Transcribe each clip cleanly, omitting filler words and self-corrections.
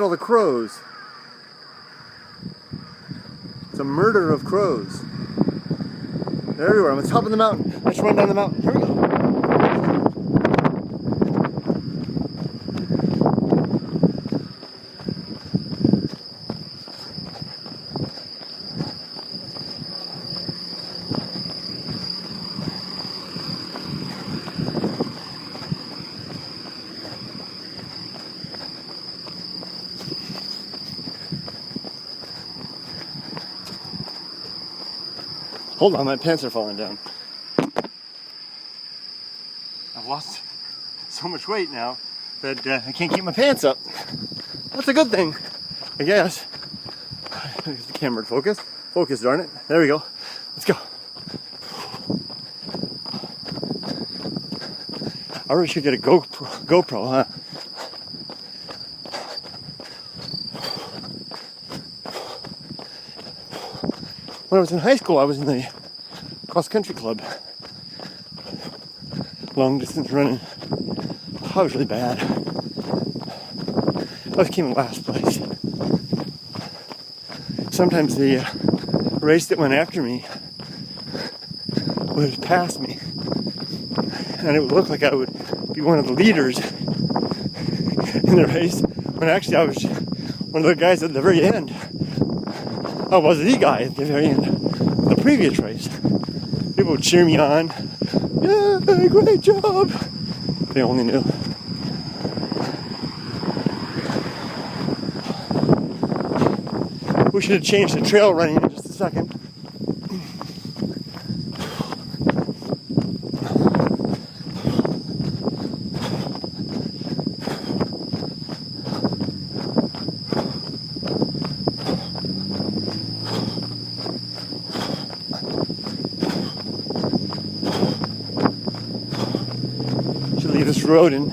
all the crows. It's a murder of crows. They're everywhere. I'm at the top of the mountain. Let's run down the mountain. Here we go. Hold on, my pants are falling down. I've lost so much weight now that I can't keep my pants up. That's a good thing, I guess. Get the camera to focus. Focus, darn it. There we go. Let's go. I really should get a GoPro, huh? When I was in high school, I was in the cross-country club. Long distance running. I was really bad. I always came in last place. Sometimes the race that went after me would pass me. And it would look like I would be one of the leaders in the race, when actually I was one of the guys at the very end. I was the guy at the very end of the previous race. People would cheer me on. Yeah, great job. They only knew. We should have changed the trail running in just a second. Leave this road in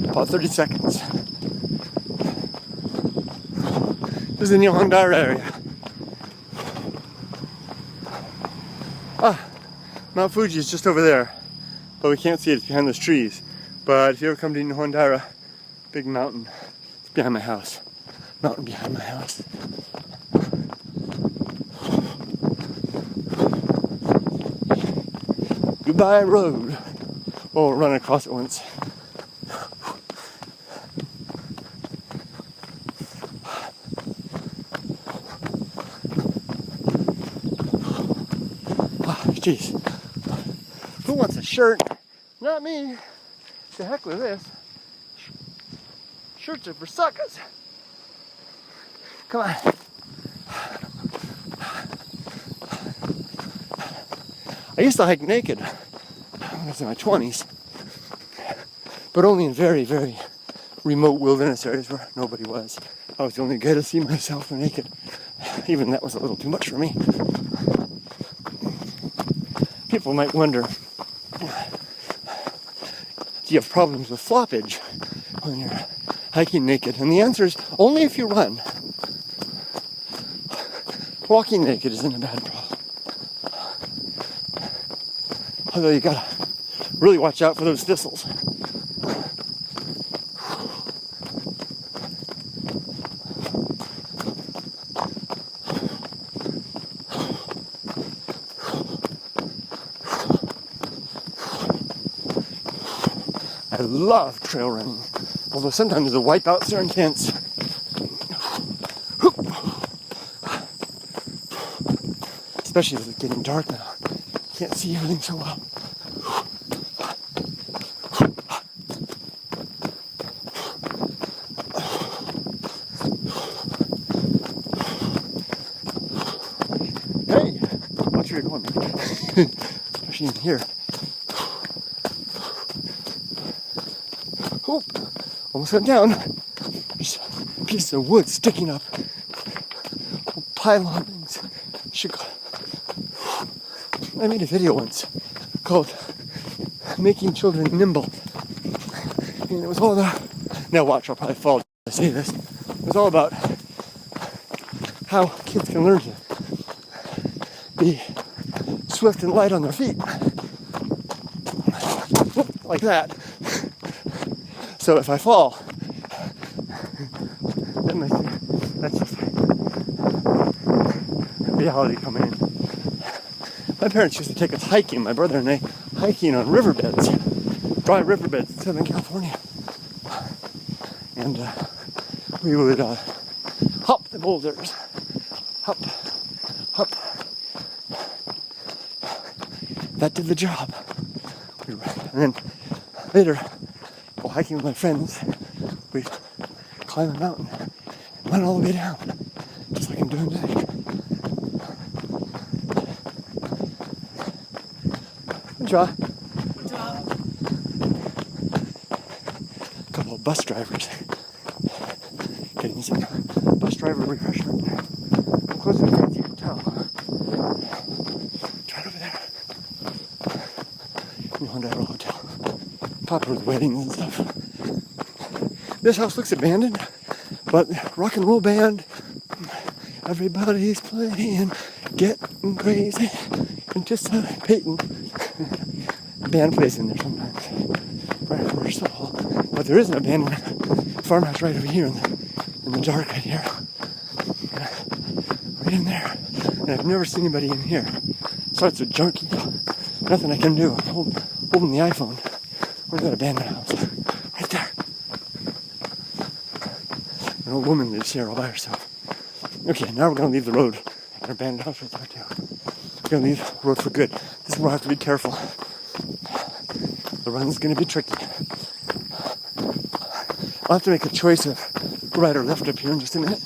about 30 seconds. This is in the Hondaira area. Mount Fuji is just over there, but we can't see it, it's behind those trees. But if you ever come to Hondaira, big mountain, it's behind my house. Mountain behind my house. Goodbye road. Oh, run across it once. Jeez. Who wants a shirt? Not me. The heck with this. Shirts are for suckers. Come on. I used to hike naked when I was in my 20s, but only in very, very remote wilderness areas where nobody was. I was the only guy to see myself naked. Even that was a little too much for me. People might wonder, do you have problems with floppage when you're hiking naked? And the answer is only if you run. Walking naked isn't a bad problem. Although you gotta really watch out for those thistles. I love trail running, although sometimes the wipeouts are intense. Especially as it's getting dark now. Can't see everything so well. Hey! Watch where you're going, man. Especially in here. Oh, almost went down. There's a piece of wood sticking up. Pylons. I made a video once called Making Children Nimble. And it was all about, now watch, I'll probably fall to say this. It was all about how kids can learn to be swift and light on their feet. Like that. So if I fall, That's just reality coming in. My parents used to take us hiking, my brother and I, hiking on riverbeds, dry riverbeds in Southern California. And we would hop the boulders. Hop. That did the job. And then later, while hiking with my friends, we'd climb a mountain and run all the way down, just like I'm doing today. Good job. A couple of bus drivers getting some bus driver refreshment. I'm close to the fancy hotel. It's right over there. The Hotel. Popular with weddings and stuff. This house looks abandoned, but rock and roll band, everybody's playing, getting crazy, anticipating. Band plays in there sometimes, right over our soul. But there is an abandoned farmhouse right over here in the dark right here. Right in there. And I've never seen anybody in here. Starts with junkie. Nothing I can do. I'm holding the iPhone. Where's that abandoned house? Right there. An old woman lives here all by herself. Okay, now we're going to leave the road. An abandoned house right there too. We're going to leave the road for good. This is where I have to be careful. The run's going to be tricky. I'll have to make a choice of right or left up here in just a minute.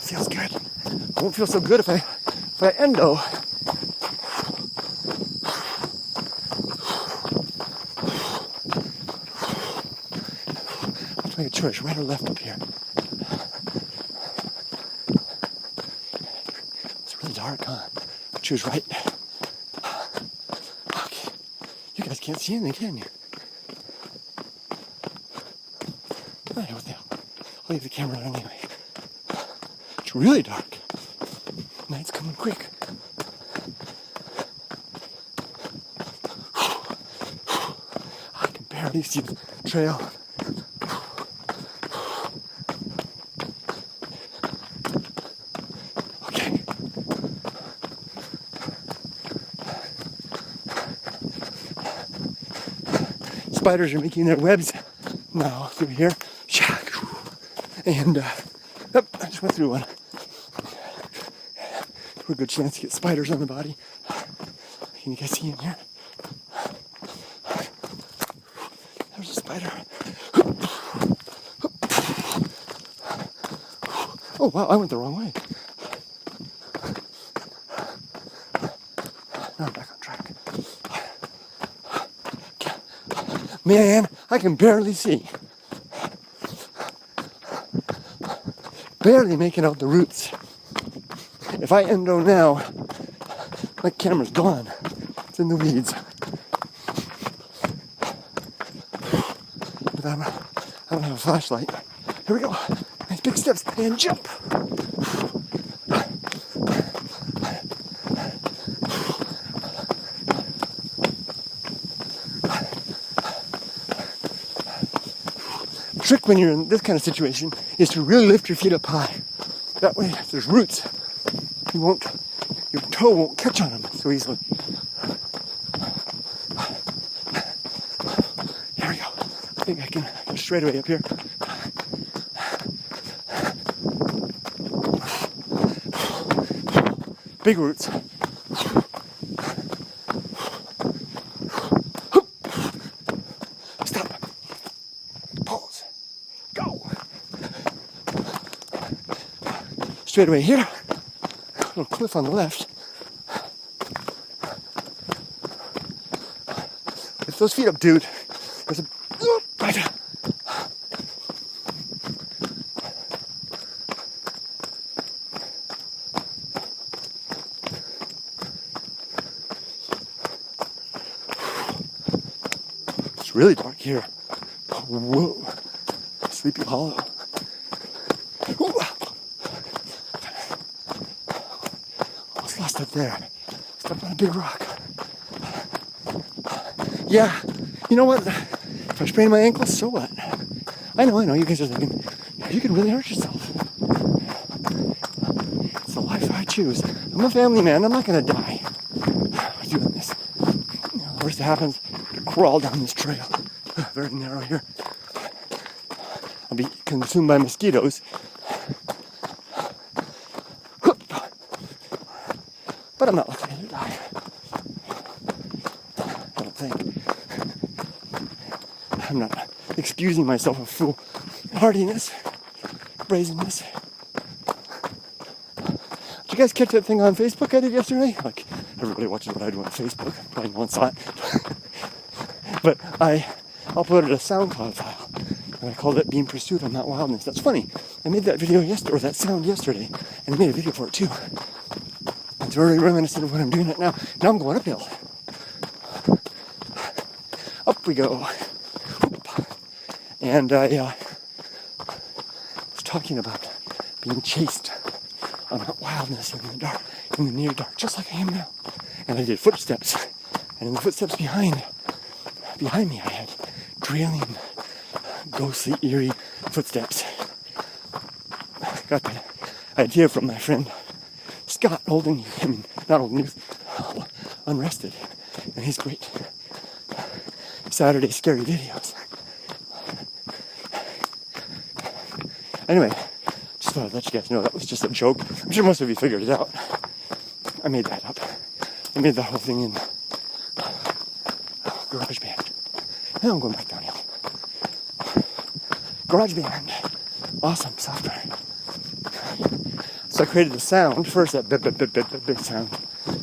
Feels good. It won't feel so good if I endo. I'll have to make a choice, right or left up here. It's really dark, huh? I'll choose right. Okay. You guys can't see anything, can you? Oh, what the hell? I'll leave the camera on anyway. It's really dark. Night's coming quick. I can barely see the trail. Okay. Spiders are making their webs now through here. And I just went through one. A good chance to get spiders on the body. Can you guys see in here? There's a spider. Oh wow, I went the wrong way. Now I'm back on track. Man, I can barely see. Barely making out the roots. If I endo now, my camera's gone. It's in the weeds. But I don't have a flashlight. Here we go. Nice big steps and jump. The trick when you're in this kind of situation is to really lift your feet up high. That way, if there's roots, your toe won't catch on them so easily. Here we go. I think I can go straight away up here. Big roots. Stop. Pause. Go. Straight away here. Little cliff on the left. Lift those feet up, dude. There's a right. It's really dark here. Whoa. Sleepy Hollow. Lost up there. Stepped on a big rock. Yeah, You know what? If I sprain my ankle, so what? I know, you guys are thinking, you can really hurt yourself. It's the life I choose. I'm a family man, I'm not gonna die doing this. The worst that happens, to crawl down this trail. Very narrow here. I'll be consumed by mosquitoes. But I'm not likely to die. I don't think. I'm not excusing myself of foolhardiness, brazenness. Did you guys catch that thing on Facebook I did yesterday? Like, everybody watches what I do on Facebook. Probably no one saw it. But I uploaded a SoundCloud file, and I called it Being Pursued on That Wildness. That's funny. I made that video yesterday, or that sound yesterday, and I made a video for it too. It's very reminiscent of what I'm doing right now. Now I'm going uphill. Up we go. And I was talking about being chased on that wildness in the dark, in the near dark, just like I am now. And I did footsteps, and in the footsteps behind me, I had trailing, ghostly, eerie footsteps. Got that idea from my friend Scott, Unrested, and his great Saturday scary videos. Anyway, just thought I'd let you guys know that was just a joke. I'm sure most of you figured it out. I made that up. I made that whole thing in GarageBand. Now I'm going back downhill. GarageBand. Awesome software. So I created the sound, first that big sound,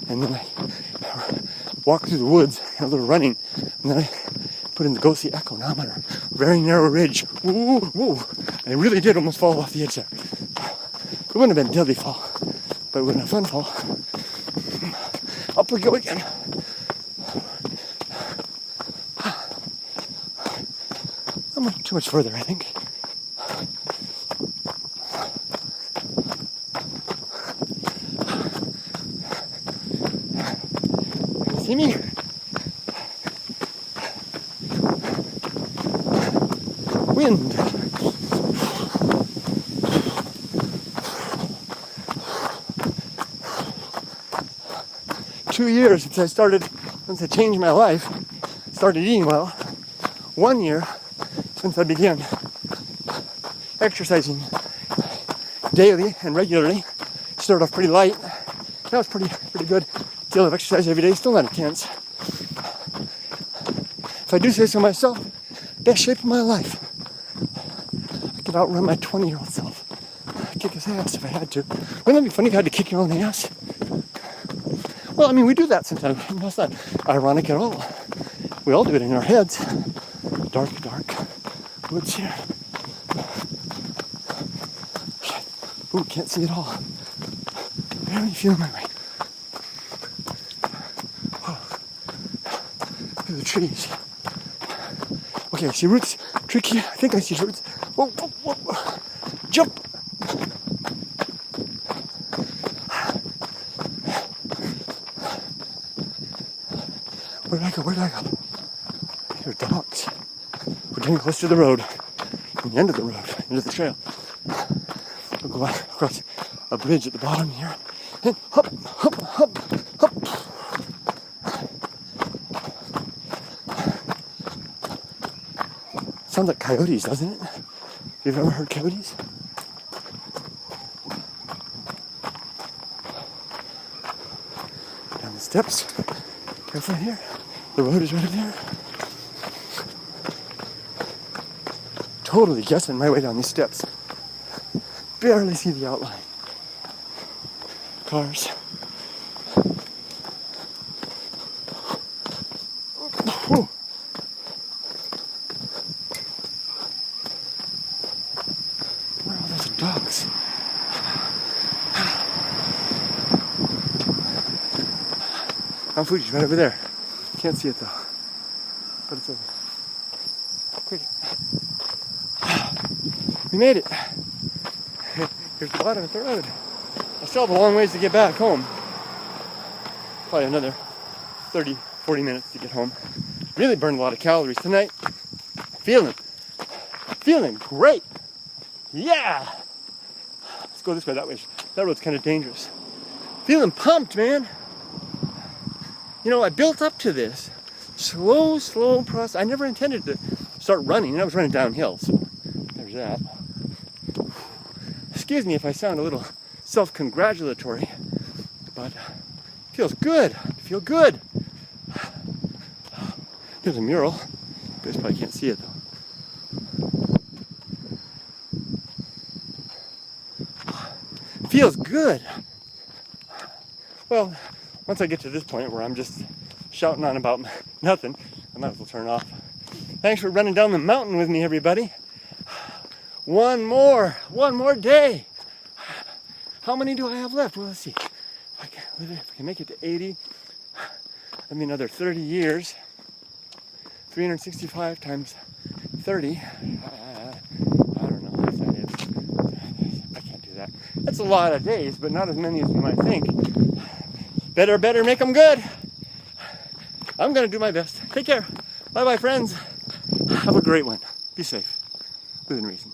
and then I walked through the woods, a little running, and then I put in the ghostly echonometer. Very narrow ridge. Woo, woo. I really did almost fall off the edge there. It wouldn't have been a deadly fall, but it would have been a fun fall. Up we go again. I'm not too much further, I think. See me? Wind. Two years since I changed my life, started eating well. 1 year since I began exercising daily and regularly. Started off pretty light. That was pretty good. Deal of exercise every day, still not intense. If I do say so myself, best shape of my life. I could outrun my 20-year-old self. I'd kick his ass if I had to. Wouldn't that be funny if I had to kick your own ass? Well, I mean, we do that sometimes. That's not ironic at all. We all do it in our heads. Dark woods here. Ooh, can't see it all. Barely feeling my way. Through the trees. Okay, I see roots. Tricky. I think I see roots. Whoa, whoa, whoa. Jump! Where did I go? There are dogs. We're getting close to the road. The end of the road. End of the trail. We'll go across a bridge at the bottom here. And hop, hop, hop, hop. Sounds like coyotes, doesn't it? You've ever heard coyotes? Down the steps. Careful here. The road is right there. Totally guessing my way down these steps. Barely see the outline. Cars. Whew. Where are all those dogs? Mount Fuji's right over there. Can't see it though, but it's over. Quick. We made it. Here's the bottom of the road. I still have a long ways to get back home. Probably another 30, 40 minutes to get home. Really burned a lot of calories tonight. Feeling great. Yeah. Let's go this way. That road's kind of dangerous. Feeling pumped, man. You know, I built up to this. Slow process. I never intended to start running. I was running downhill, so there's that. Excuse me if I sound a little self-congratulatory, but it feels good. I feel good. Here's a mural. You guys probably can't see it though. Feels good. Well, once I get to this point where I'm just shouting on about nothing, I might as well turn off. Thanks for running down the mountain with me, everybody. One more day. How many do I have left? Well, let's see. If I can make it to 80, that'd be another 30 years. 365 times 30. I don't know if that is. I can't do that. That's a lot of days, but not as many as you might think. Better make them good. I'm going to do my best. Take care. Bye-bye, friends. Have a great one. Be safe. Within reason.